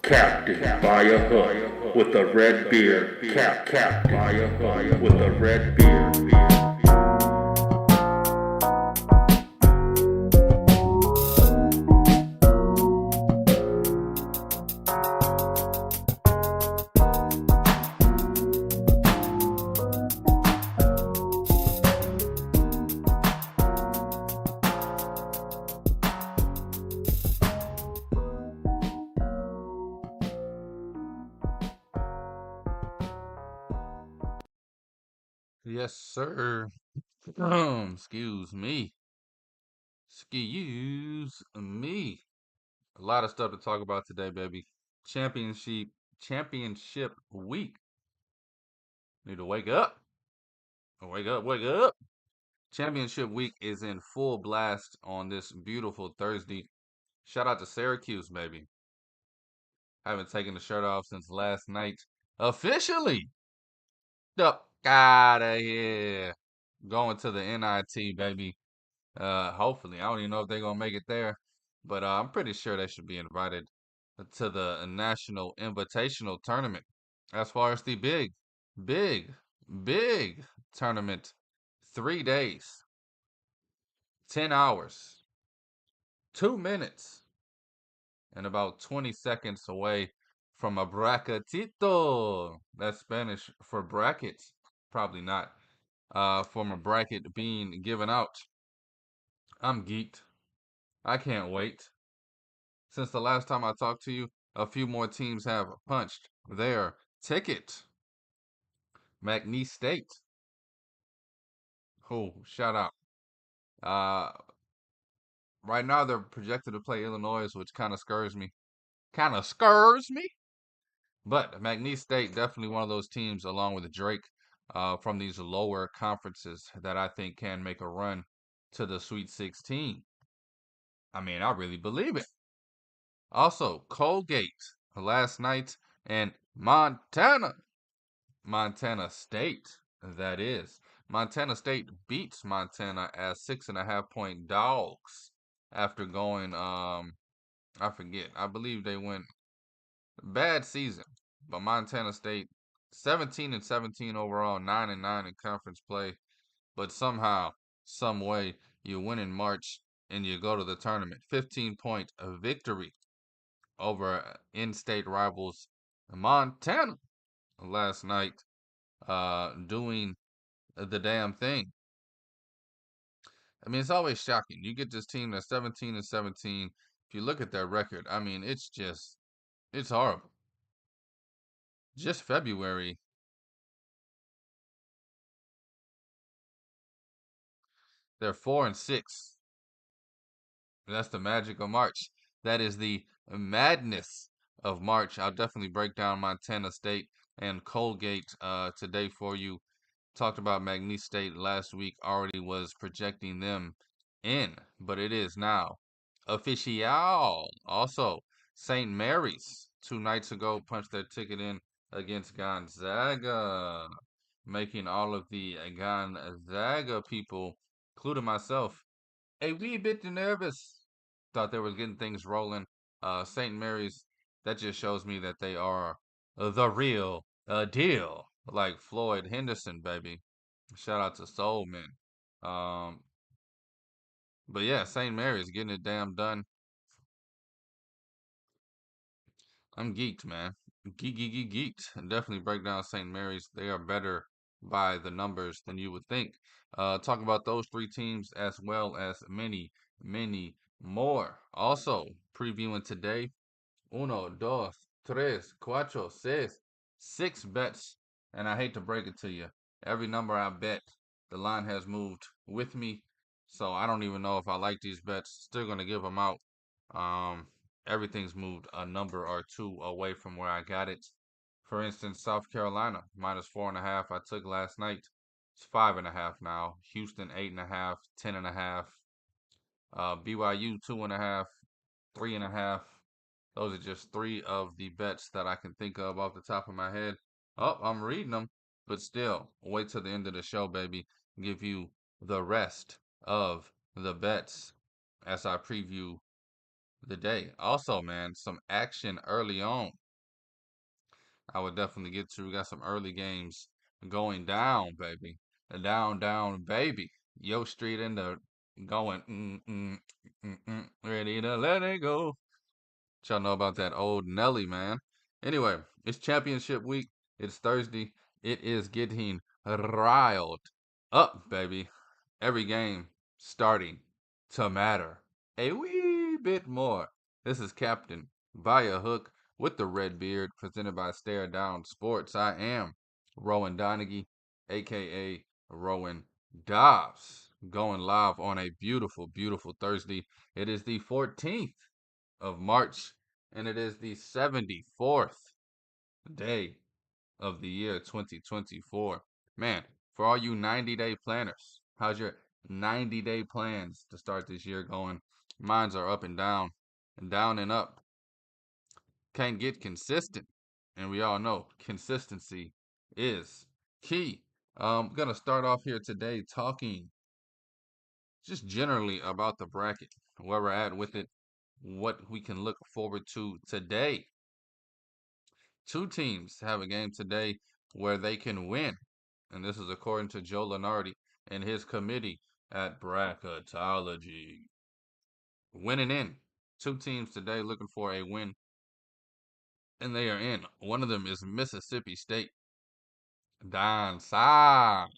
Captain by a hook with a red beard. Captain by a hook with a red beard. Yes, sir. Excuse me. Excuse me. A lot of stuff to talk about today, baby. Championship championship week. Need to wake up. Wake up, wake up. Championship week is in full blast on this beautiful Thursday. Shout out to Syracuse, baby. Haven't taken the shirt off since last night. Officially. Up out of here. Going to the NIT, baby. Hopefully, I don't even know if they're gonna make it there, but I'm pretty sure they should be invited to the National Invitational Tournament. As far as the big, big tournament, 3 days, 10 hours, 2 minutes, and about 20 seconds away from a bracketito. That's Spanish for bracket. Probably not. From a bracket being given out. I'm geeked. I can't wait. Since the last time I talked to you, a few more teams have punched their ticket. McNeese State. Oh, shout out. Uh, right now they're projected to play Illinois, which kind of scares me. Kind of scares me. But McNeese State, definitely one of those teams, along with Drake, from these lower conferences that I think can make a run to the Sweet 16. I mean, I really believe it. Also, Colgate last night and Montana State, that is. Montana State beats Montana as 6.5 point dogs after going, I forget. I believe they went bad season, but Montana State 17-17 overall, 9-9 in conference play. But somehow, some way, you win in March and you go to the tournament. 15-point victory over in-state rivals Montana last night, doing the damn thing. I mean, it's always shocking. You get this team that's 17-17. If you look at their record, I mean, it's horrible. Just February, they're 4-6. That's the magic of March. That is the madness of March. I'll definitely break down Montana State and Colgate today for you. Talked about McNeese State last week, already was projecting them in, but it is now official. Also, St. Mary's 2 nights ago punched their ticket in against Gonzaga, making all of the Gonzaga people, including myself, a wee bit nervous. Thought they were getting things rolling. St. Mary's, that just shows me that they are the real deal. Like Floyd Henderson, baby. Shout out to Soul Man. Um, but yeah, St. Mary's getting it damn done. I'm geeked, man. Geeked. And definitely break down St. Mary's. They are better by the numbers than you would think. Talk about those three teams as well as many more. Also, previewing today, uno, dos, tres, cuatro, seis, 6 bets. And I hate to break it to you. Every number I bet, the line has moved with me. So I don't even know if I like these bets. Still going to give them out. Um, Everything's moved a number or two away from where I got it. For instance, South Carolina -4.5. I took last night. It's 5.5 now. Houston 8.5, 10.5. BYU 2.5, 3.5. Those are just three of the bets that I can think of off the top of my head. Oh, I'm reading them, but still, wait till the end of the show, baby. Give you the rest of the bets as I preview the day. Also, man, some action early on. I would definitely get to. We got some early games going down, baby. Down, down, baby. Yo Street in the going, ready to let it go. Y'all know about that old Nelly, man. Anyway, it's championship week. It's Thursday. It is getting riled up, baby. Every game starting to matter a wee bit more. This is Captain by a Hook with the red beard, presented by Stare Down Sports. I am Rowan Donaghy, aka Rowan Dobbs, going live on a beautiful, beautiful Thursday. It is the 14th of March, and it is the 74th day of the year 2024. Man, for all you 90-day planners, how's your 90-day plans to start this year going? Mines are up and down and up. Can't get consistent. And we all know consistency is key. I'm going to start off here today talking just generally about the bracket, where we're at with it, what we can look forward to today. Two teams have a game today where they can win. And this is according to Joe Lenardi and his committee at Bracketology. Winning in. Two teams today looking for a win, and they are in. One of them is Mississippi State. Down south.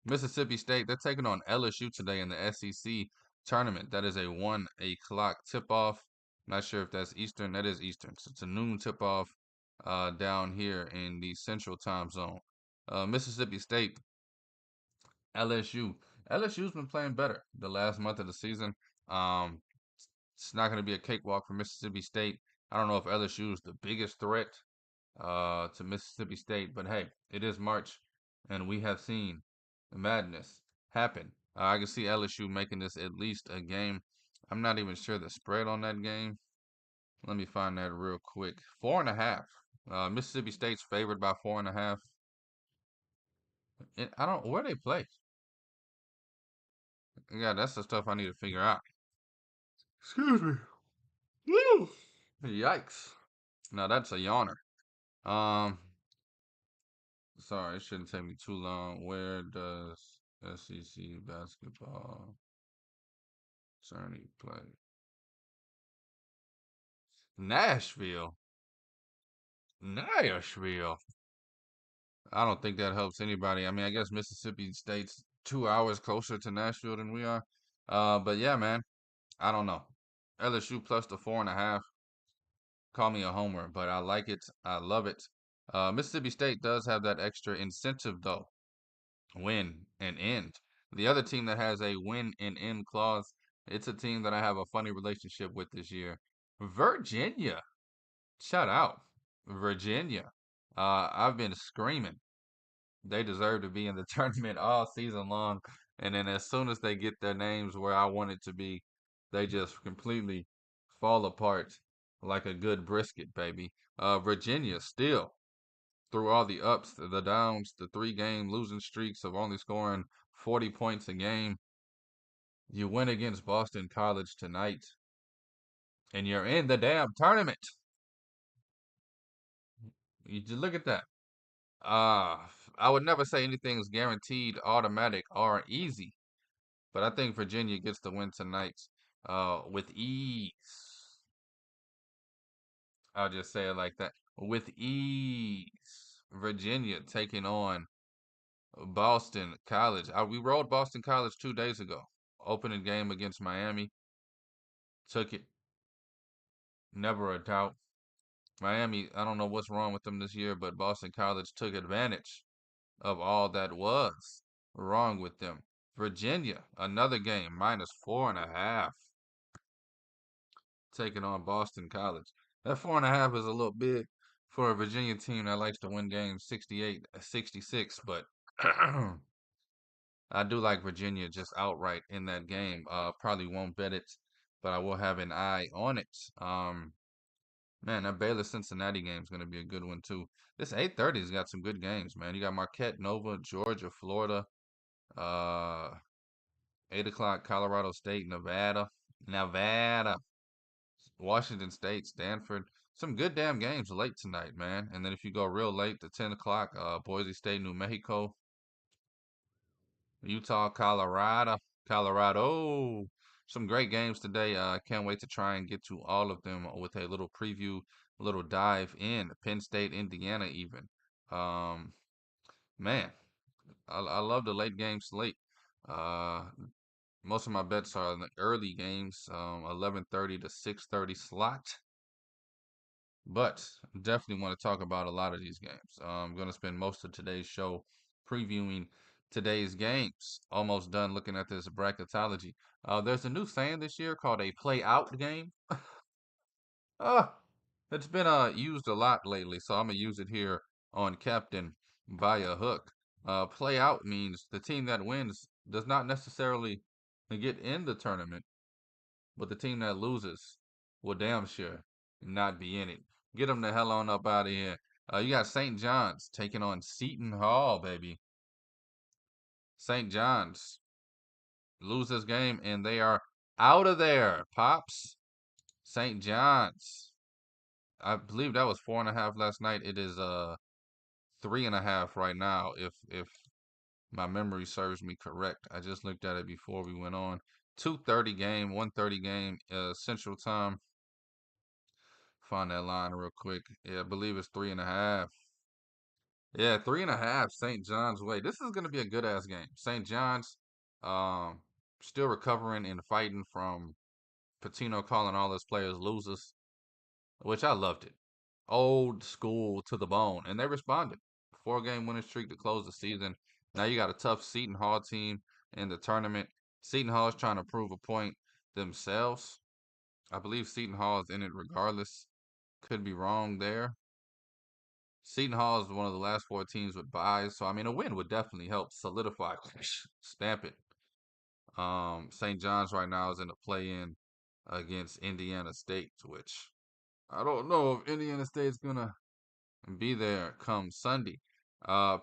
Mississippi State, they're taking on LSU today in the SEC tournament. That is a 1 o'clock tip-off. Not sure if that's Eastern. That is Eastern. So it's a noon tip-off down here in the Central Time Zone. Mississippi State, LSU. LSU's been playing better the last month of the season. Um, it's not going to be a cakewalk for Mississippi State. I don't know if LSU is the biggest threat to Mississippi State, but hey, it is March, and we have seen the madness happen. I can see LSU making this at least a game. I'm not even sure the spread on that game. Let me find that real quick. 4.5. Mississippi State's favored by 4.5. I don't where they play. Yeah, that's the stuff I need to figure out. Excuse me. Woo! Yikes. Now that's a yawner. Um, sorry, it shouldn't take me too long. Where does SEC basketball tourney play? Nashville. Nashville. I don't think that helps anybody. I mean, I guess Mississippi State's 2 hours closer to Nashville than we are. But yeah, man, I don't know. LSU plus the 4.5. Call me a homer, but I like it. I love it. Mississippi State does have that extra incentive though. Win and end. The other team that has a win and end clause, it's a team that I have a funny relationship with this year. Virginia. Shout out. Virginia. I've been screaming. They deserve to be in the tournament all season long. And then as soon as they get their names where I want it to be, they just completely fall apart like a good brisket, baby. Virginia still through all the ups, the downs, the 3 game losing streaks of only scoring 40 points a game. You win against Boston College tonight, and you're in the damn tournament. You just look at that. Uh, I would never say anything's guaranteed, automatic, or easy, but I think Virginia gets the win tonight with ease. I'll just say it like that. With ease. Virginia taking on Boston College. We rolled Boston College 2 days ago. Opening game against Miami. Took it. Never a doubt. Miami, I don't know what's wrong with them this year, but Boston College took advantage of all that was wrong with them. Virginia, another game, minus 4.5. Taking on Boston College. That 4.5 is a little big for a Virginia team that likes to win games 68-66, but I do like Virginia just outright in that game. Probably won't bet it, but I will have an eye on it. Man, that Baylor Cincinnati game is going to be a good one too. This 8:30's got some good games, man. You got Marquette, Nova, Georgia, Florida. 8 o'clock, Colorado State, Nevada. Nevada. Washington State, Stanford. Some good damn games late tonight, man. And then if you go real late to 10 o'clock, Boise State, New Mexico, Utah, Colorado. Some great games today. Can't wait to try and get to all of them with a little preview, a little dive in Penn State, Indiana, even. Um, man, I love the late game slate. Uh, most of my bets are in the early games, 11:30 to 6:30 slot. But definitely want to talk about a lot of these games. I'm going to spend most of today's show previewing today's games. Almost done looking at this bracketology. There's a new saying this year called a play out game. Uh, it's been used a lot lately, so I'm gonna use it here on Captain via hook. Play out means the team that wins does not necessarily get in the tournament, but the team that loses will damn sure not be in it. Get them the hell on up out of here. You got St. John's taking on Seton Hall, baby. St. John's lose this game and they are out of there, pops. St. John's. I believe that was 4.5 last night. It is 3.5 right now, if my memory serves me correct. I just looked at it before we went on. 2:30 game, 1:30 game, Central Time. Find that line real quick. Yeah, I believe it's 3.5. Yeah, 3.5. St. John's way. This is gonna be a good ass game. St. John's, um, still recovering and fighting from Patino calling all his players losers, which I loved it. Old school to the bone, and they responded. 4-game winning streak to close the season. Now you got a tough Seton Hall team in the tournament. Seton Hall is trying to prove a point themselves. I believe Seton Hall is in it regardless. Could be wrong there. Seton Hall is one of the last 4 teams with buys, so I mean a win would definitely help solidify, stamp it. St. John's right now is in a play-in against Indiana State, which I don't know if Indiana State's gonna be there come Sunday.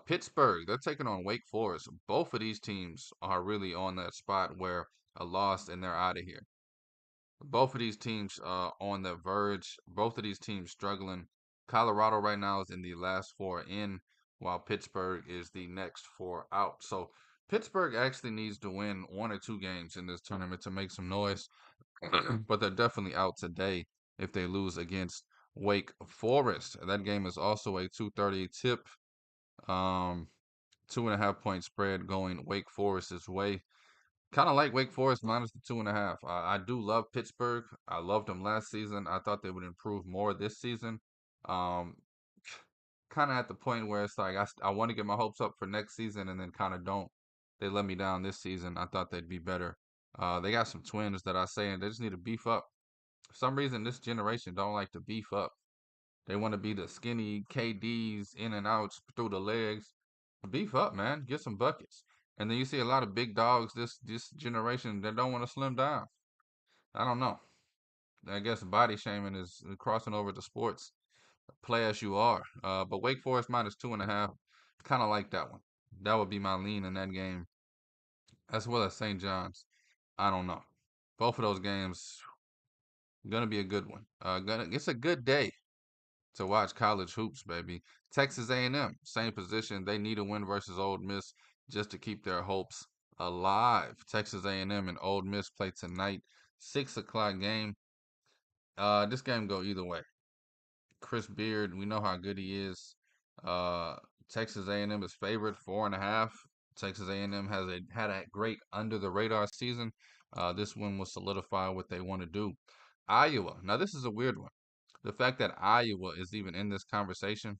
Pittsburgh, they're taking on Wake Forest. Both of these teams are really on that spot where a loss and they're out of here. Both of these teams on the verge. Both of these teams struggling. Colorado right now is in the last 4 in, while Pittsburgh is the next 4 out. So Pittsburgh actually needs to win 1 or 2 games in this tournament to make some noise, but they're definitely out today if they lose against Wake Forest. That game is also a 2:30 tip. 2.5 point spread going Wake Forest's way. Kind of like Wake Forest minus the 2.5. I do love Pittsburgh. I loved them last season. I thought they would improve more this season. Um, kind of at the point where it's like I want to get my hopes up for next season and then kind of don't. They let me down this season. I thought they'd be better. They got some twins that I say, and they just need to beef up. For some reason, this generation don't like to beef up. They want to be the skinny KDs in and outs through the legs. Beef up, man. Get some buckets. And then you see a lot of big dogs this generation that don't want to slim down. I don't know. I guess body shaming is crossing over to sports. Play as you are. But Wake Forest minus 2.5. Kind of like that one. That would be my lean in that game, as well as St. John's. I don't know. Both of those games gonna be a good one. It's a good day to watch college hoops, baby. Texas A&M, same position. They need a win versus Ole Miss just to keep their hopes alive. Texas A&M and Ole Miss play tonight, 6 o'clock game. This game go either way. Chris Beard, we know how good he is. Uh, Texas A&M is favored 4.5. Texas A&M had a great under the radar season. This one will solidify what they want to do. Iowa. Now this is a weird one. The fact that Iowa is even in this conversation,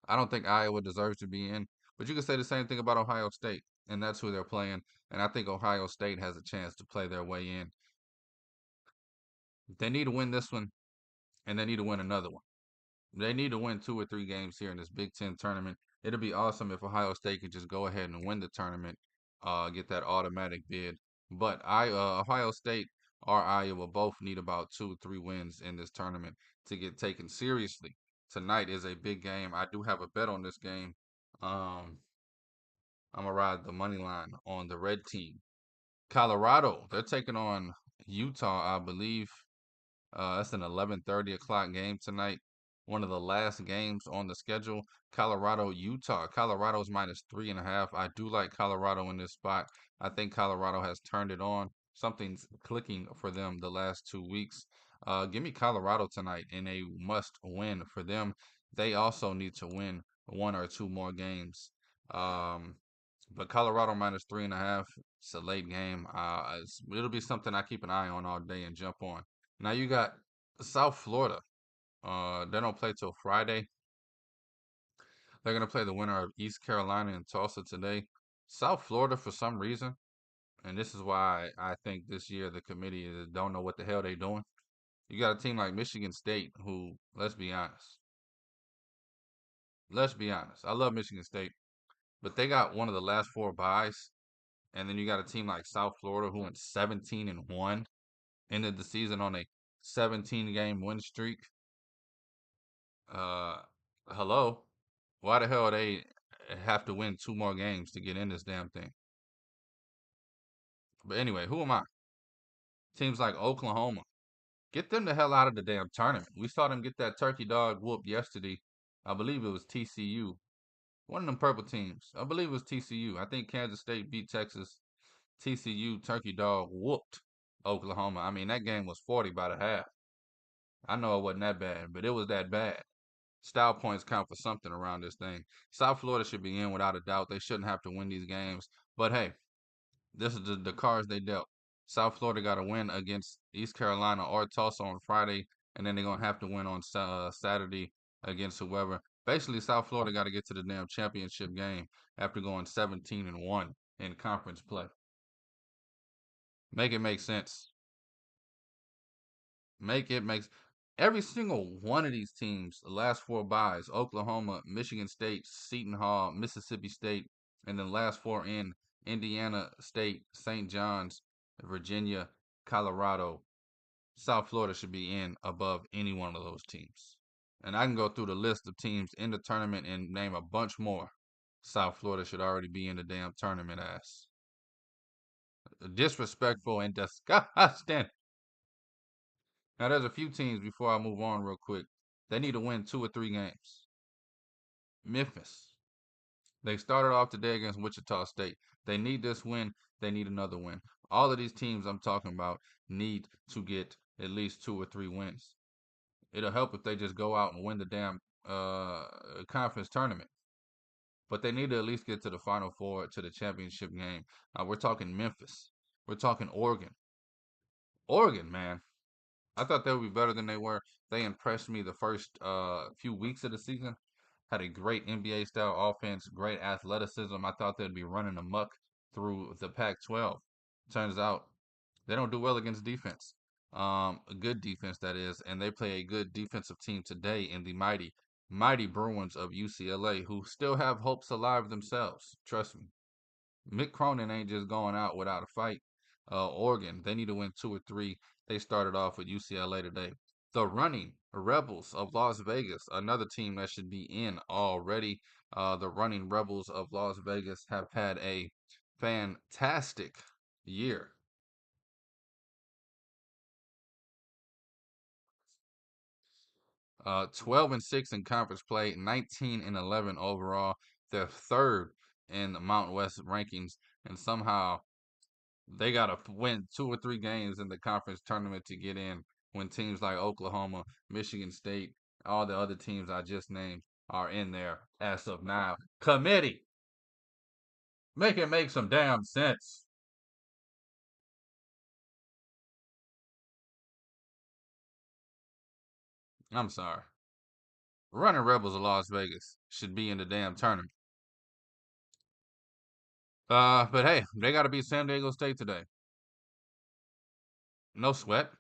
I don't think Iowa deserves to be in. But you can say the same thing about Ohio State, and that's who they're playing. And I think Ohio State has a chance to play their way in. They need to win this one, and they need to win another one. They need to win 2 or 3 games here in this Big Ten tournament. It'll be awesome if Ohio State could just go ahead and win the tournament, get that automatic bid. But Ohio State or Iowa both need about 2 or 3 wins in this tournament to get taken seriously. Tonight is a big game. I do have a bet on this game. Um, I'm gonna ride the money line on the red team. Colorado, they're taking on Utah, I believe. That's an 11:30 o'clock game tonight. One of the last games on the schedule. Colorado, Utah. Colorado's -3.5. I do like Colorado in this spot. I think Colorado has turned it on. Something's clicking for them the last 2 weeks. Give me Colorado tonight in a must win for them. They also need to win one or two more games. Um, but Colorado -3.5. It's a late game. It'll be something I keep an eye on all day and jump on. Now you got South Florida. They don't play till Friday. They're gonna play the winner of East Carolina and Tulsa today. South Florida, for some reason, and this is why I think this year the committee don't know what the hell they doing. You got a team like Michigan State, who, let's be honest, I love Michigan State, but they got one of the last four byes, and then you got a team like South Florida who went 17-1, ended the season on a 17 game win streak. Uh, hello. Why the hell they have to win two more games to get in this damn thing? But anyway, who am I? Teams like Oklahoma. Get them the hell out of the damn tournament. We saw them get that turkey dog whooped yesterday. I believe it was TCU. One of them purple teams. I believe it was TCU. I think Kansas State beat Texas. TCU turkey dog whooped Oklahoma. I mean, that game was 40 by the half. I know it wasn't that bad, but it was that bad. Style points count for something around this thing. South Florida should be in without a doubt. They shouldn't have to win these games. But hey, this is the cards they dealt. South Florida got to win against East Carolina or Tulsa on Friday, and then they're going to have to win on Saturday against whoever. Basically, South Florida got to get to the damn championship game after going 17-1 in conference play. Make it make sense. Make it makes every single one of these teams, the last four byes, Oklahoma, Michigan State, Seton Hall, Mississippi State, and then last four in Indiana State, St. John's, Virginia, Colorado. South Florida should be in above any one of those teams. And I can go through the list of teams in the tournament and name a bunch more. South Florida should already be in the damn tournament ass. Disrespectful and disgusting. Now, there's a few teams before I move on real quick. They need to win 2 or 3 games. Memphis. They started off today against Wichita State. They need this win. They need another win. All of these teams I'm talking about need to get at least 2 or 3 wins. It'll help if they just go out and win the damn conference tournament. But they need to at least get to the Final Four, to the championship game. We're talking Memphis. We're talking Oregon. Oregon, man. I thought they would be better than they were. They impressed me the first few weeks of the season. Had a great NBA style offense, great athleticism. I thought they'd be running amok through the Pac-12. Turns out they don't do well against defense. A good defense, that is, and they play a good defensive team today in the mighty Bruins of UCLA, who still have hopes alive themselves. Trust me. Mick Cronin ain't just going out without a fight. Oregon, they need to win 2 or 3. They started off with UCLA today. The running Rebels of Las Vegas, another team that should be in already. The running Rebels of Las Vegas have had a fantastic year. 12-6 in conference play, 19-11 overall. They're third in the Mountain West rankings, and somehow they got to win 2 or 3 games in the conference tournament to get in when teams like Oklahoma, Michigan State, all the other teams I just named are in there as of now. Committee, make it make some damn sense. I'm sorry. Running Rebels of Las Vegas should be in the damn tournament. But hey, they got to beat San Diego State today. No sweat.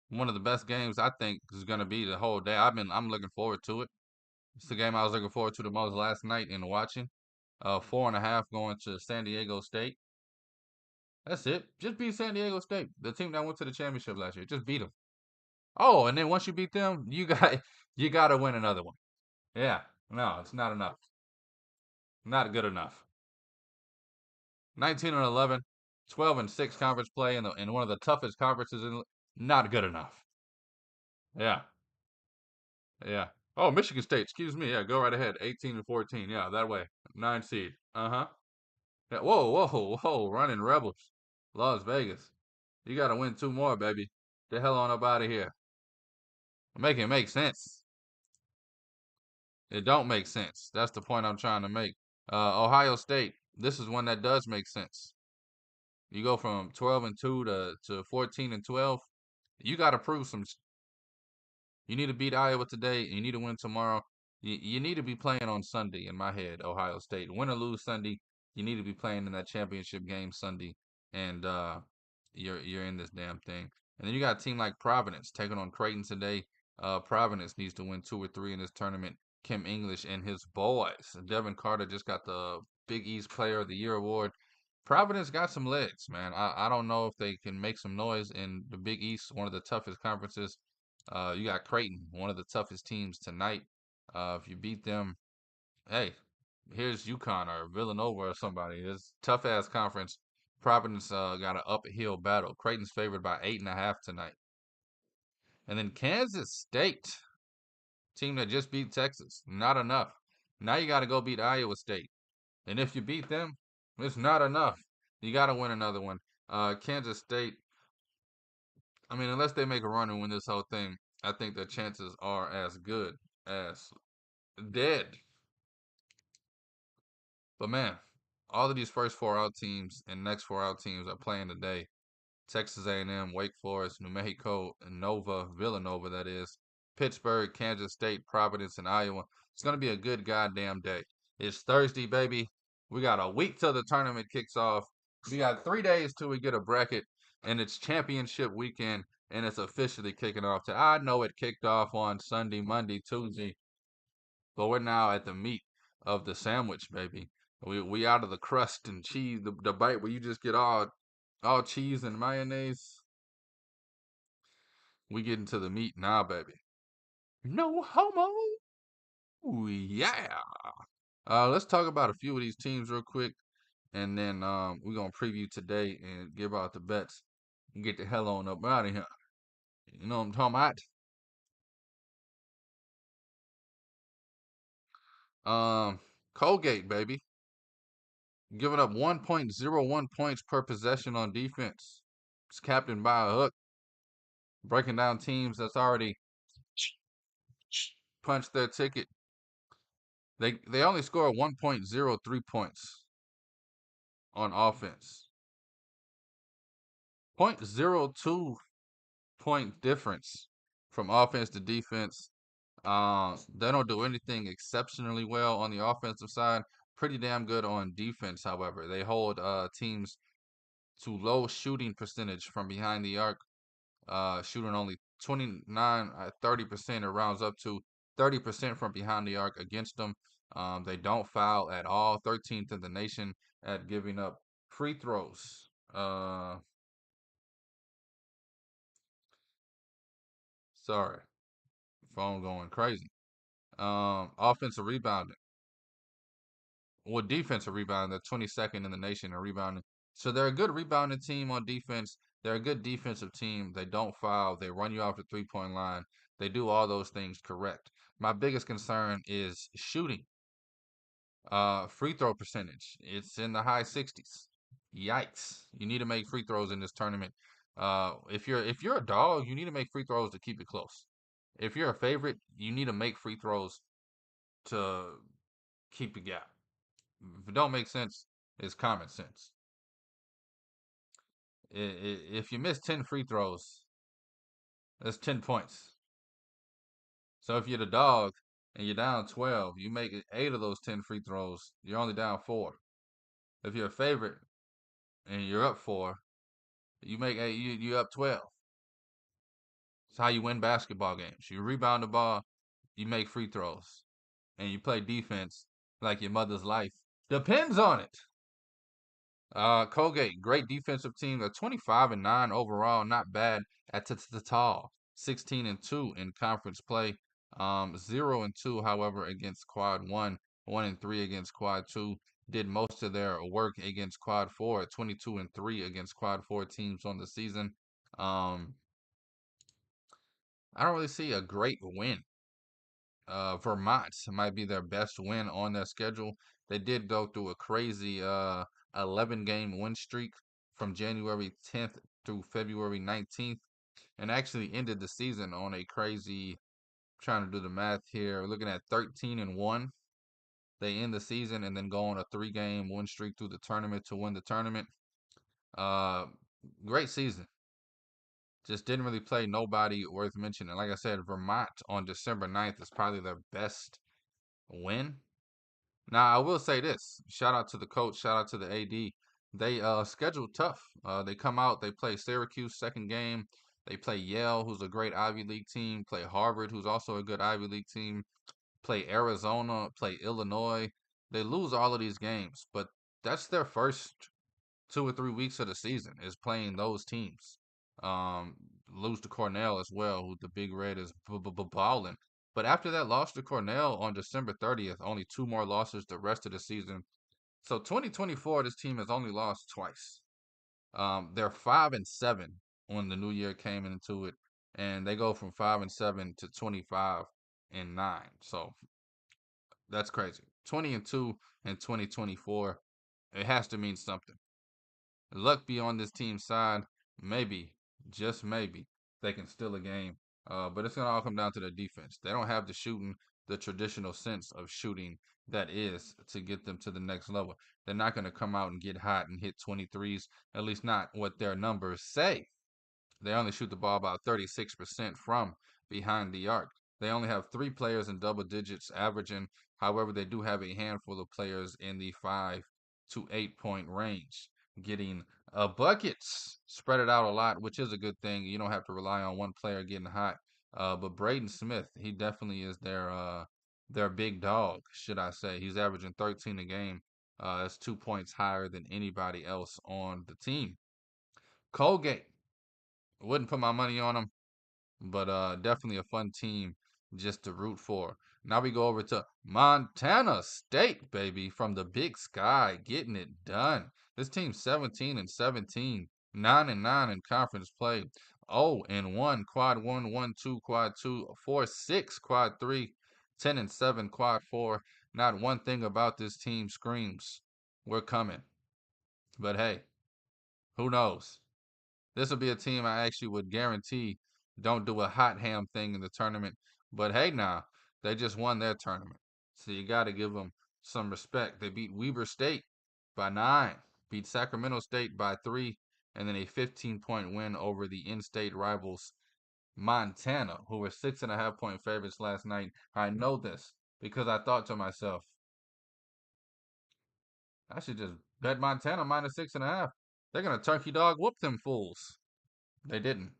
One of the best games I think is going to be the whole day. I'm looking forward to it. It's the game I was looking forward to the most last night in watching. 4.5 going to San Diego State. That's it. Just beat San Diego State, the team that went to the championship last year. Just beat them. Oh, and then once you beat them, you got to win another one. Yeah. No, it's not enough. Not good enough. 19-11. 12-6 conference play in one of the toughest conferences. Not good enough. Yeah, yeah. Oh, Michigan State. Excuse me. Yeah, go right ahead. 18-14. Yeah, that way. 9 seed. Uh-huh. Yeah, whoa, whoa, whoa. Running Rebels. Las Vegas. You got to win 2 more, baby. The hell on up out of here. Make it make sense. It don't make sense. That's the point I'm trying to make. Ohio State. This is one that does make sense. You go from 12-2 to 14-12. You got to prove some. You need to beat Iowa today. You need to win tomorrow. You need to be playing on Sunday in my head, Ohio State. Win or lose Sunday, you need to be playing in that championship game Sunday, and you're in this damn thing. And then you got a team like Providence taking on Creighton today. Providence needs to win 2 or 3 in this tournament. Kim English and his boys. Devin Carter just got the Big East Player of the Year award. Providence got some legs, man. I don't know if they can make some noise in the Big East, one of the toughest conferences. You got Creighton, one of the toughest teams tonight. If you beat them, hey, here's UConn or Villanova or somebody. It's tough ass conference. Providence got an uphill battle. Creighton's favored by 8.5 tonight. And then Kansas State, team that just beat Texas. Not enough. Now you got to go beat Iowa State. And if you beat them, it's not enough. You got to win another one. Kansas State, I mean, unless they make a run and win this whole thing, I think their chances are as good as dead. But man, all of these first 4 out teams and next 4 out teams are playing today. Texas A&M, Wake Forest, New Mexico, and Villanova, that is, Pittsburgh, Kansas State, Providence, and Iowa. It's going to be a good goddamn day. It's Thursday, baby. We got a week till the tournament kicks off. We got 3 days till we get a bracket, and it's championship weekend, and it's officially kicking off. I know it kicked off on Sunday, Monday, Tuesday, but we're now at the meat of the sandwich, baby. We out of the crust and cheese, the bite where you just get all cheese and mayonnaise. We get into the meat now, baby. No homo. Ooh, yeah. Let's talk about a few of these teams real quick, and then we're gonna preview today and give out the bets and get the hell on up out of here. You know what I'm talking about? Colgate, baby, giving up 1.01 points per possession on defense. It's captained by a hook, breaking down teams that's already punched their ticket. They only score 1.03 points on offense. 0.02 point difference from offense to defense. They don't do anything exceptionally well on the offensive side. Pretty damn good on defense, however. They hold teams to low shooting percentage from behind the arc, shooting only 29, 30%. It rounds up to 30% from behind the arc against them. They don't foul at all. 13th in the nation at giving up free throws. Sorry, phone going crazy. Offensive rebounding. Well, defensive rebounding, they're 22nd in the nation in rebounding. So they're a good rebounding team on defense. They're a good defensive team. They don't foul. They run you off the 3-point line. They do all those things correct. My biggest concern is shooting. Free throw percentage. It's in the high 60s. Yikes. You need to make free throws in this tournament. If you're a dog, you need to make free throws to keep it close. If you're a favorite, you need to make free throws to keep the gap. If it don't make sense, it's common sense. If you miss 10 free throws, that's 10 points. So if you're the dog and you're down 12, you make 8 of those 10 free throws, you're only down 4. If you're a favorite and you're up 4, you make 8, you up 12. It's how you win basketball games. You rebound the ball, you make free throws, and you play defense like your mother's life depends on it. Colgate, great defensive team. They're 25-9 overall, not bad at the tall. 16-2 in conference play. 0-2, however, against quad one. 1-3 against quad two. did most of their work against Quad 4, 22-3 against Quad 4 teams on the season. Um, I don't really see a great win. Vermont might be their best win on their schedule. They did go through a crazy 11 game win streak from January 10th through February 19th, and actually ended the season on a crazy, trying to do the math here, looking at 13-1. They end the season and then go on a 3 game win streak through the tournament to win the tournament. Uh, Great season. Just didn't really play nobody worth mentioning. Like I said, Vermont on December 9th is probably their best win. Now, I will say this. Shout out to the coach, shout out to the AD. They scheduled tough. They come out, they play Syracuse second game. They play Yale, who's a great Ivy League team, play Harvard, who's also a good Ivy League team, play Arizona, play Illinois. They lose all of these games, but that's their first 2 or 3 weeks of the season is playing those teams. Um, Lose to Cornell as well, who the Big Red is balling. But after that loss to Cornell on December 30th, only 2 more losses the rest of the season. So 2024, this team has only lost twice. They're 5-7 when the new year came into it, and they go from 5-7 to 25-9. So that's crazy. 20-2 in 2024. It has to mean something. Luck be on this team's side. Maybe, just maybe, they can steal a game. But it's going to all come down to their defense. They don't have the shooting, the traditional sense of shooting that is to get them to the next level. They're not going to come out and get hot and hit 23s, at least not what their numbers say. They only shoot the ball about 36% from behind the arc. They only have 3 players in double digits averaging. However, they do have a handful of players in the 5 to 8 point range getting buckets. Spread it out a lot, which is a good thing. You don't have to rely on one player getting hot. But Braden Smith, he definitely is their big dog, should I say. He's averaging 13 a game. That's 2 points higher than anybody else on the team. Colgate, wouldn't put my money on them, but definitely a fun team just to root for. Now we go over to Montana State, baby, from the Big Sky, getting it done. This team's 17-17, 9-9 in conference play, 0-1 quad 1, 1-2 quad 2, 4-6 quad 3, 10-7 quad 4. Not one thing about this team screams, we're coming. But hey, who knows? This will be a team I actually would guarantee don't do a hot ham thing in the tournament. But hey, now they just won their tournament, so you got to give them some respect. They beat Weber State by 9, beat Sacramento State by 3, and then a 15-point win over the in-state rivals Montana, who were 6.5 point favorites last night. I know this because I thought to myself, I should just bet Montana minus 6.5. They're gonna turkey dog whoop them fools. They didn't.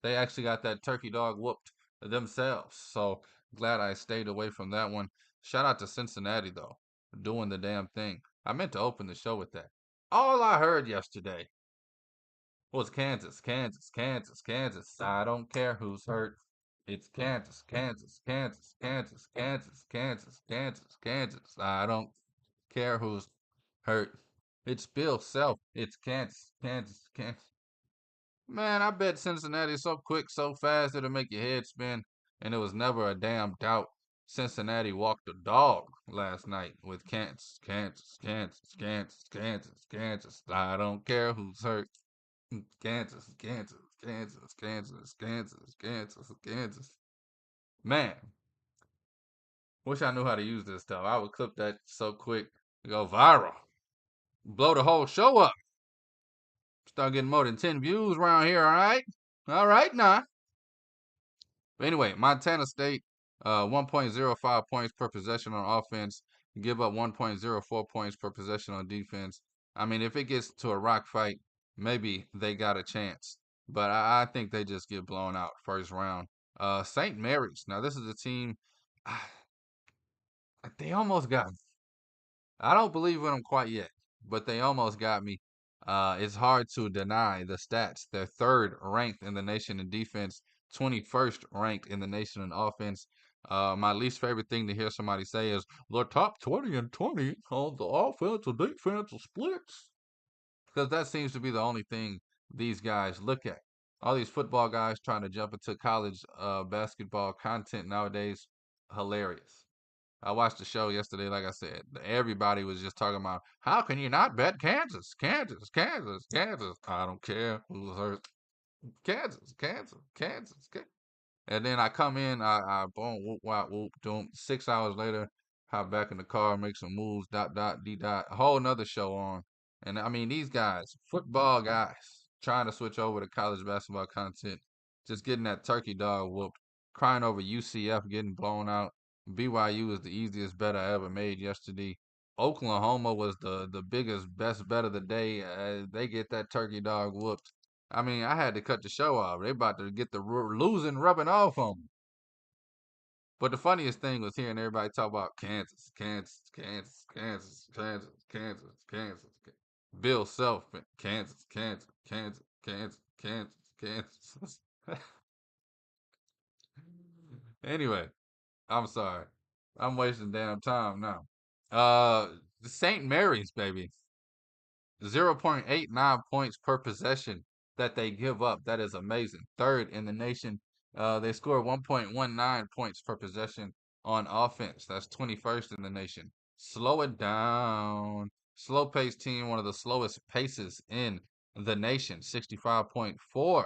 They actually got that turkey dog whooped themselves. So glad I stayed away from that one. Shout out to Cincinnati, though, doing the damn thing. I meant to open the show with that. All I heard yesterday was Kansas, Kansas, Kansas, Kansas. I don't care who's hurt. It's Kansas, Kansas, Kansas, Kansas, Kansas, Kansas, Kansas, Kansas. I don't care who's hurt. It's Bill Self. It's Kansas, Kansas, Kansas. Man, I bet Cincinnati so quick, so fast, it'll make your head spin. And it was never a damn doubt. Cincinnati walked the dog last night with Kansas, Kansas, Kansas, Kansas, Kansas, Kansas. I don't care who's hurt. Kansas, Kansas, Kansas, Kansas, Kansas, Kansas, Kansas. Man, wish I knew how to use this stuff. I would clip that so quick, go viral, blow the whole show up. Start getting more than 10 views around here, all right? All right, now. But anyway, Montana State, 1.05 points per possession on offense, give up 1.04 points per possession on defense. I mean, if it gets to a rock fight, maybe they got a chance. But I think they just get blown out first round. St. Mary's. Now, this is a team, they almost got me. I don't believe in them quite yet, but they almost got me. It's hard to deny the stats. They're third ranked in the nation in defense, 21st ranked in the nation in offense. My least favorite thing to hear somebody say is the top 20 and 20 on the offense or defensive splits. Because that seems to be the only thing these guys look at. All these football guys trying to jump into college basketball content nowadays, hilarious. I watched the show yesterday, like I said. Everybody was just talking about how can you not bet Kansas, Kansas, Kansas, Kansas. I don't care who hurt. Kansas, Kansas, Kansas, Kansas. And then I come in, I boom, whoop, wop, whoop, doom. 6 hours later, hop back in the car, make some moves, dot, dot, d, dot. A whole nother show on. And I mean, these guys, football guys, trying to switch over to college basketball content, just getting that turkey dog whooped, crying over UCF getting blown out. BYU is the easiest bet I ever made yesterday. Oklahoma was the biggest, best bet of the day. They get that turkey dog whooped. I mean, I had to cut the show off. They about to get the losing rubbing off on me. But the funniest thing was hearing everybody talk about Kansas, Kansas, Kansas, Kansas, Kansas, Kansas, Kansas. Bill Self, Kansas, Kansas, Kansas, Kansas, Kansas, Kansas. Anyway, I'm sorry. I'm wasting damn time now. The St. Mary's, baby. 0.89 points per possession that they give up. That is amazing. Third in the nation. They score 1.19 points per possession on offense. That's 21st in the nation. Slow it down. Slow pace team, one of the slowest paces in the nation. 65.4.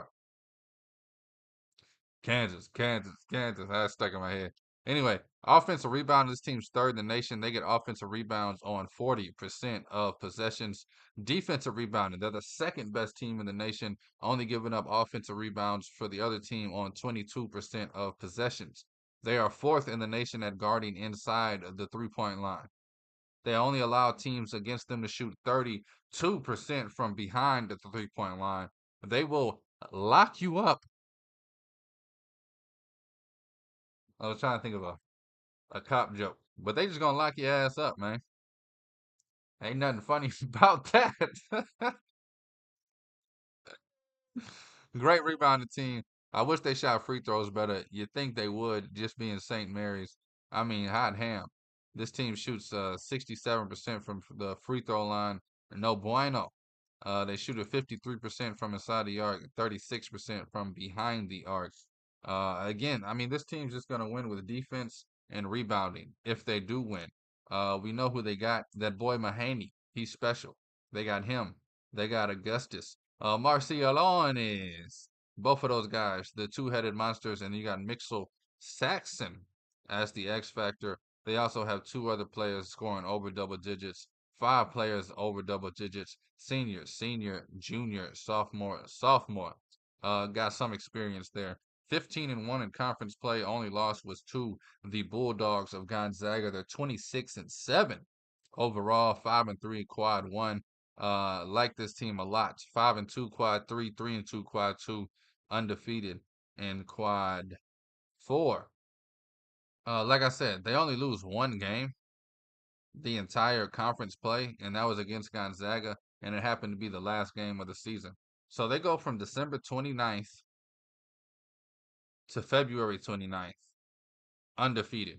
Kansas, Kansas, Kansas. That's stuck in my head. Anyway, offensive rebound. This team's third in the nation. They get offensive rebounds on 40% of possessions. Defensive rebounding. They're the second best team in the nation, only giving up offensive rebounds for the other team on 22% of possessions. They are fourth in the nation at guarding inside the 3-point line. They only allow teams against them to shoot 32% from behind the 3-point line. They will lock you up. I was trying to think of a cop joke, but they just gonna lock your ass up, man. Ain't nothing funny about that. Great rebounding team. I wish they shot free throws better. You'd think they would, just being St. Mary's. I mean, hot ham. This team shoots 67% from the free throw line. No bueno. They shoot at 53% from inside the arc, 36% from behind the arc. Again, I mean, this team's just going to win with defense and rebounding if they do win. We know who they got. That boy Mahaney, he's special. They got him. They got Augustus. Marcialones. Both of those guys, the two-headed monsters, and you got Mixel Saxon as the X factor. They also have two other players scoring over double digits. Five players over double digits. Senior, junior, sophomore. Got some experience there. 15-1 in conference play. Only loss was to the Bulldogs of Gonzaga. They're 26-7 overall. 5-3 quad one. Like this team a lot. 5-2 quad three, 3-2 quad two, undefeated in quad four. Like I said, they only lose one game the entire conference play, and that was against Gonzaga, and it happened to be the last game of the season. So they go from December 29th to February 29th, undefeated.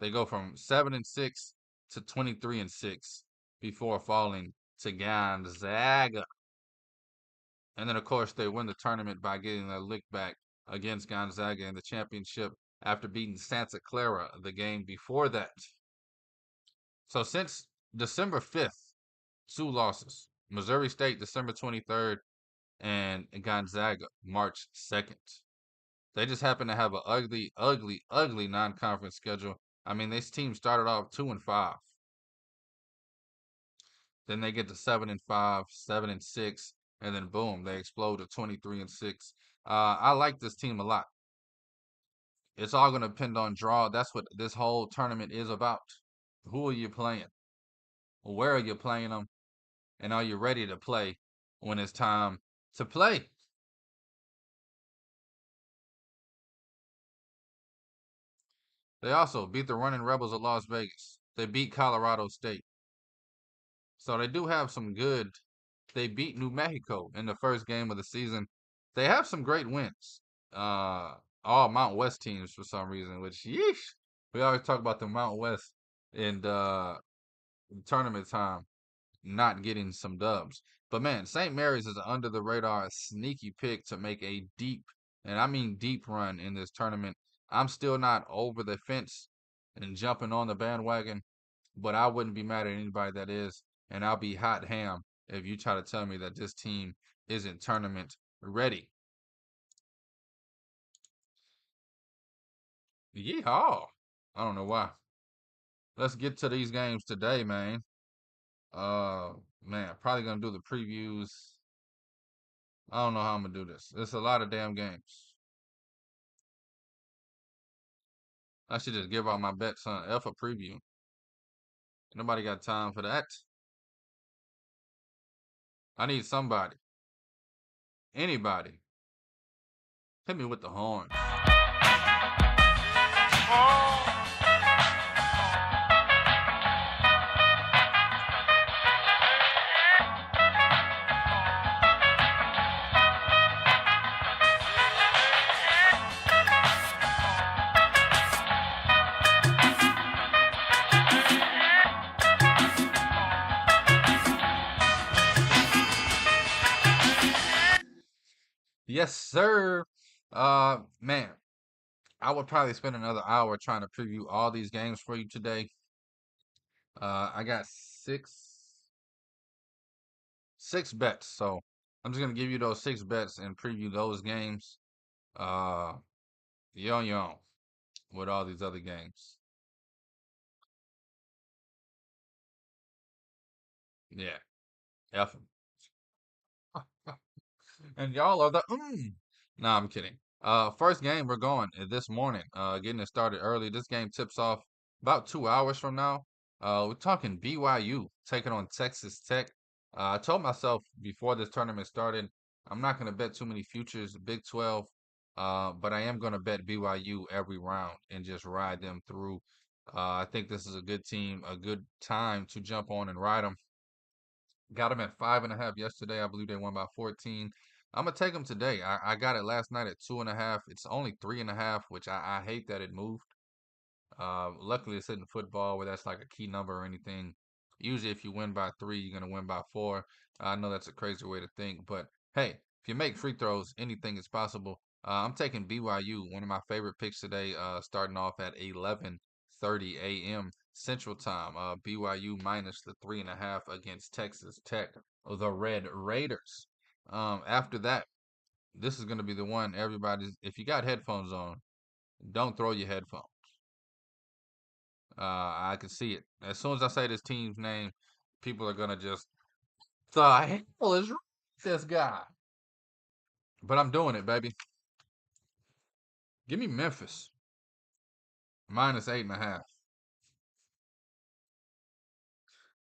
They go from 7-6 to 23-6 before falling to Gonzaga. And then, of course, they win the tournament by getting their lick back against Gonzaga in the championship after beating Santa Clara the game before that. So since December 5th, two losses. Missouri State, December 23rd, and Gonzaga, March 2nd. They just happen to have an ugly non-conference schedule. I mean, this team started off 2-5. Then they get to 7-5, 7-6, and then boom, they explode to 23-6. I like this team a lot. It's all going to depend on draw. That's what this whole tournament is about. Who are you playing? Where are you playing them? And are you ready to play when it's time to play? They also beat the running Rebels of Las Vegas. They beat Colorado State. So they do have some good. They beat New Mexico in the first game of the season. They have some great wins. all Mount West teams for some reason, which yeesh. We always talk about the Mount West in tournament time not getting some dubs. But man, St. Mary's is an under the radar sneaky pick to make a deep, and I mean deep run in this tournament. I'm still not over the fence and jumping on the bandwagon, but I wouldn't be mad at anybody that is, and I'll be hot ham if you try to tell me that this team isn't tournament ready. Yeehaw! I don't know why. Let's get to these games today, man. Uh, man, probably gonna do the previews. I don't know how I'm gonna do this. It's a lot of damn games. I should just give out my bets on F a preview. Nobody got time for that. I need somebody, anybody, hit me with the horns. Yes, sir. Man, I would probably spend another hour trying to preview all these games for you today. I got six bets, so I'm just gonna give you those 6 bets and preview those games. Uh, yo with all these other games. Yeah, F 'em. And y'all are the No, I'm kidding. First game we're going this morning. Getting it started early. This game tips off about 2 hours from now. We're talking BYU taking on Texas Tech. I told myself before this tournament started, I'm not going to bet too many futures, Big 12, but I am going to bet BYU every round and just ride them through. I think this is a good team, a good time to jump on and ride them. Got them at 5.5 yesterday. I believe they won by 14. I'm gonna take them today. I got it last night at 2.5. It's only 3.5, which I hate that it moved. Luckily it's in football where that's like a key number or anything. Usually if you win by 3, you're gonna win by 4. I know that's a crazy way to think, but hey, if you make free throws, anything is possible. I'm taking BYU, one of my favorite picks today, starting off at 11:30 a.m. Central Time. BYU minus the 3.5 against Texas Tech, the Red Raiders. After that, this is gonna be the one everybody's. If you got headphones on, don't throw your headphones. I can see it. As soon as I say this team's name, people are gonna just the hell is wrong with this guy? But I'm doing it, baby. Give me Memphis minus 8.5.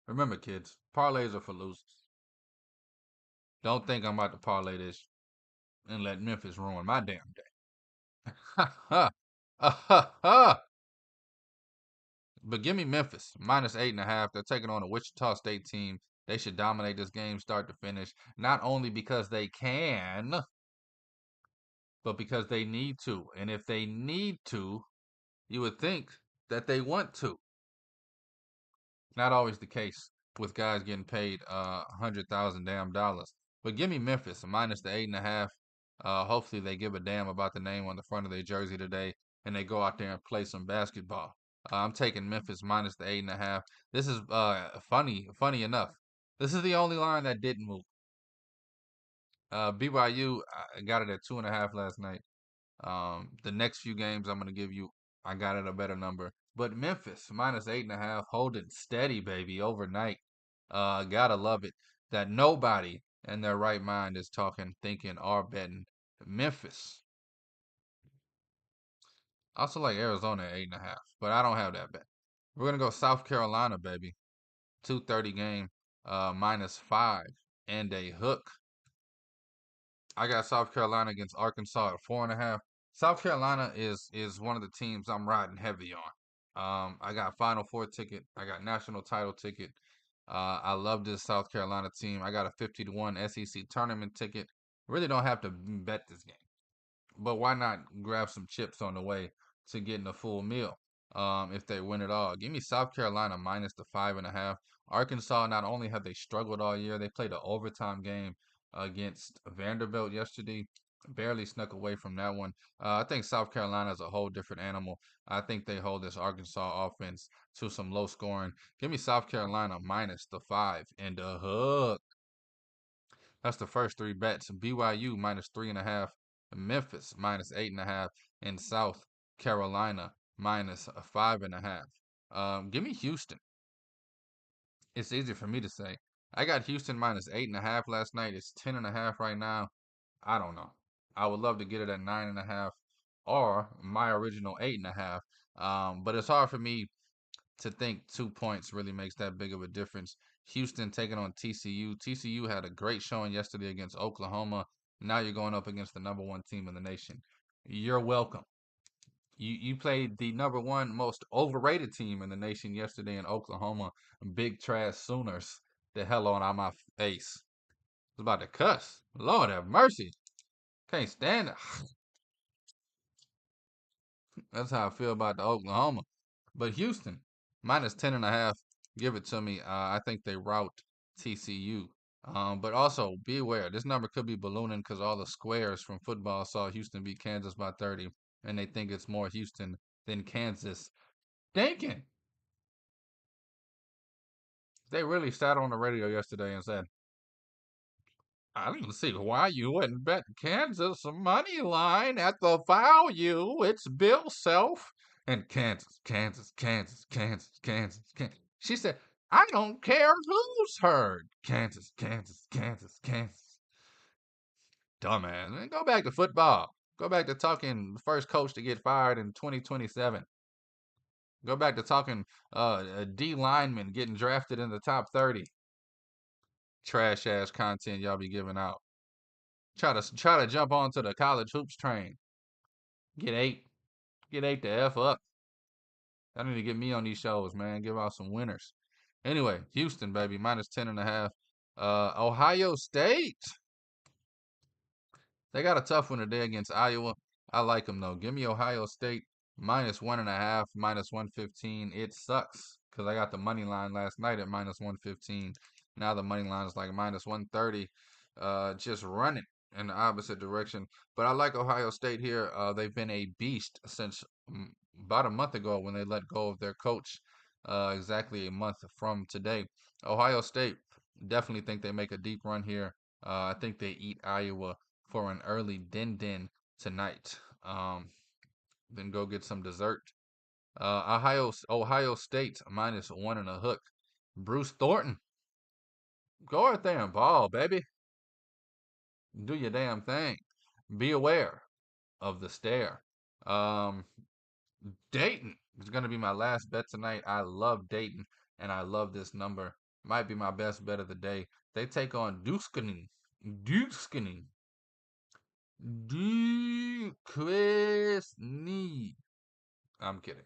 Remember, kids, parlays are for losers. Don't think I'm about to parlay this and let Memphis ruin my damn day. Ha ha. Ha ha. But give me Memphis minus 8.5. They're taking on a Wichita State team. They should dominate this game start to finish. Not only because they can, but because they need to. And if they need to, you would think that they want to. Not always the case with guys getting paid 100,000 damn dollars. But give me Memphis minus the 8.5. Hopefully they give a damn about the name on the front of their jersey today, and they go out there and play some basketball. I'm taking Memphis minus the 8.5. This is funny enough. This is the only line that didn't move. BYU, I got it at 2.5 last night. The next few games I'm gonna give you, I got it a better number. But Memphis minus 8.5, holding steady, baby, overnight. Gotta love it that nobody in their right mind is talking, thinking, or betting Memphis. I also like Arizona at 8.5, but I don't have that bet. We're gonna go South Carolina, baby. 2:30 game, -5 and a hook. I got South Carolina against Arkansas at 4.5. South Carolina is one of the teams I'm riding heavy on. I got Final Four ticket. I got national title ticket. I love this South Carolina team. I got a 50-1 SEC tournament ticket. Really don't have to bet this game. but why not grab some chips on the way to getting a full meal? If they win it all, give me South Carolina minus the 5.5. Arkansas, not only have they struggled all year, they played an overtime game against Vanderbilt yesterday. Barely snuck away from that one. I think South Carolina is a whole different animal. I think they hold this Arkansas offense to some low scoring. Give me South Carolina minus the 5 and the hook. That's the first three bets. BYU minus 3.5, Memphis minus 8.5, and South Carolina minus 5.5. Give me Houston. It's easy for me to say. I got Houston minus 8.5 last night. It's 10.5 right now. I don't know. I would love to get it at 9.5 or my original 8.5. But it's hard for me to think 2 points really makes that big of a difference. Houston taking on TCU. TCU had a great showing yesterday against Oklahoma. Now you're going up against the number one team in the nation. You're welcome. You played the number one most overrated team in the nation yesterday in Oklahoma. Big trash Sooners. The hell on out my face. I was about to cuss. Lord have mercy. Can't stand it. That's how I feel about the Oklahoma. But Houston, minus 10.5. Give it to me. I think they rout TCU. But also be aware, this number could be ballooning because all the squares from football saw Houston beat Kansas by 30, and they think it's more Houston than Kansas. Thinking. They really sat on the radio yesterday and said, I don't see why you wouldn't bet Kansas money line at the value. It's Bill Self and Kansas, Kansas, Kansas, Kansas, Kansas, Kansas. She said, I don't care who's heard. Kansas, Kansas, Kansas, Kansas. Dumbass. Man, go back to football. Go back to talking the first coach to get fired in 2027. Go back to talking a D lineman getting drafted in the top 30. Trash ass content y'all be giving out. Try to jump onto the college hoops train. Get eight. Get eight the F up. I need to get me on these shows, man. Give out some winners. Anyway, Houston, baby, minus 10.5. Ohio State. They got a tough one today against Iowa. I like them though. Give me Ohio State minus 1.5, minus 115. It sucks because I got the money line last night at minus 115. Now the money line is like minus 130. Just running in the opposite direction. But I like Ohio State here. They've been a beast since about a month ago when they let go of their coach. Exactly a month from today. Ohio State definitely think they make a deep run here. I think they eat Iowa for an early din tonight. Then go get some dessert. Ohio State minus 1.5. Bruce Thornton, go out there and ball, baby. Do your damn thing. Be aware of the stare. Um, Dayton is going to be my last bet tonight. I love Dayton, and I love this number. Might be my best bet of the day. They take on Duquesne. Duquesne. Duquesne. I'm kidding.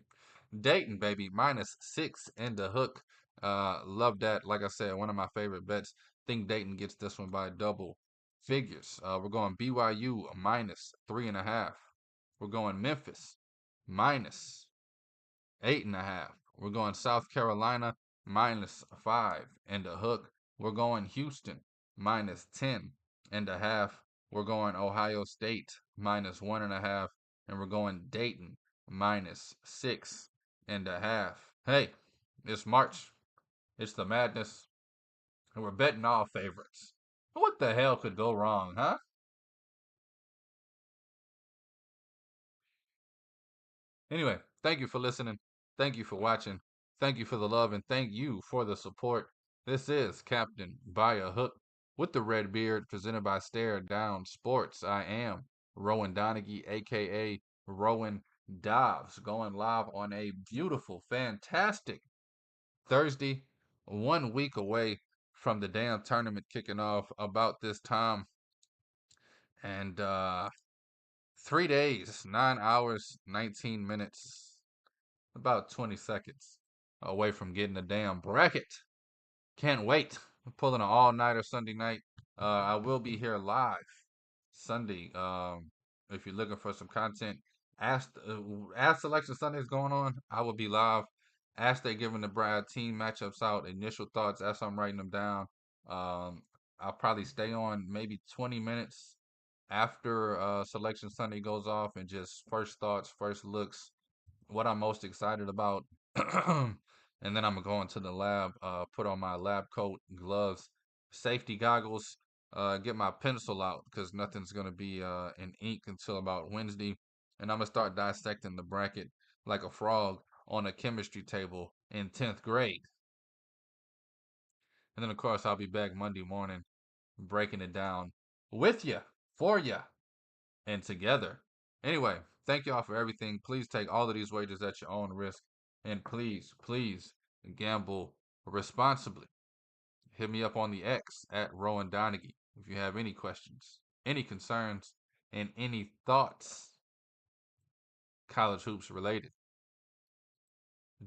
Dayton, baby, minus 6 and the hook. Love that. Like I said, one of my favorite bets. Think Dayton gets this one by double figures. We're going BYU minus 3.5. We're going Memphis minus 8.5. We're going South Carolina minus 5 and a hook. We're going Houston minus 10.5. We're going Ohio State minus 1.5. And we're going Dayton minus 6.5. Hey, it's March. It's the madness. And we're betting all favorites. What the hell could go wrong, huh? Anyway, thank you for listening. Thank you for watching. Thank you for the love and thank you for the support. This is Captain by a Hook with the Red Beard presented by Stare Down Sports. I am Rowan Donaghy, aka Rowan Dobbs, going live on a beautiful, fantastic Thursday, 1 week away from the damn tournament kicking off about this time. And 3 days, 9 hours, 19 minutes, about 20 seconds away from getting a damn bracket. Can't wait. I'm pulling an all-nighter Sunday night. I will be here live Sunday. If you're looking for some content, as Selection Sunday is going on, I will be live. As they're giving the Brad team matchups out, initial thoughts as I'm writing them down. Um, I'll probably stay on maybe 20 minutes after Selection Sunday goes off and just first thoughts, first looks, what I'm most excited about. And then I'm gonna go into the lab, put on my lab coat, gloves, safety goggles, get my pencil out because nothing's gonna be in ink until about Wednesday. And I'm gonna start dissecting the bracket like a frog on a chemistry table in 10th grade. And then of course I'll be back Monday morning breaking it down with you, for you, and together. Anyway, thank y'all for everything. Please take all of these wagers at your own risk. And please, please gamble responsibly. Hit me up on the X at Rowan Donaghy if you have any questions, any concerns, and any thoughts college hoops related.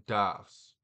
Dobbs.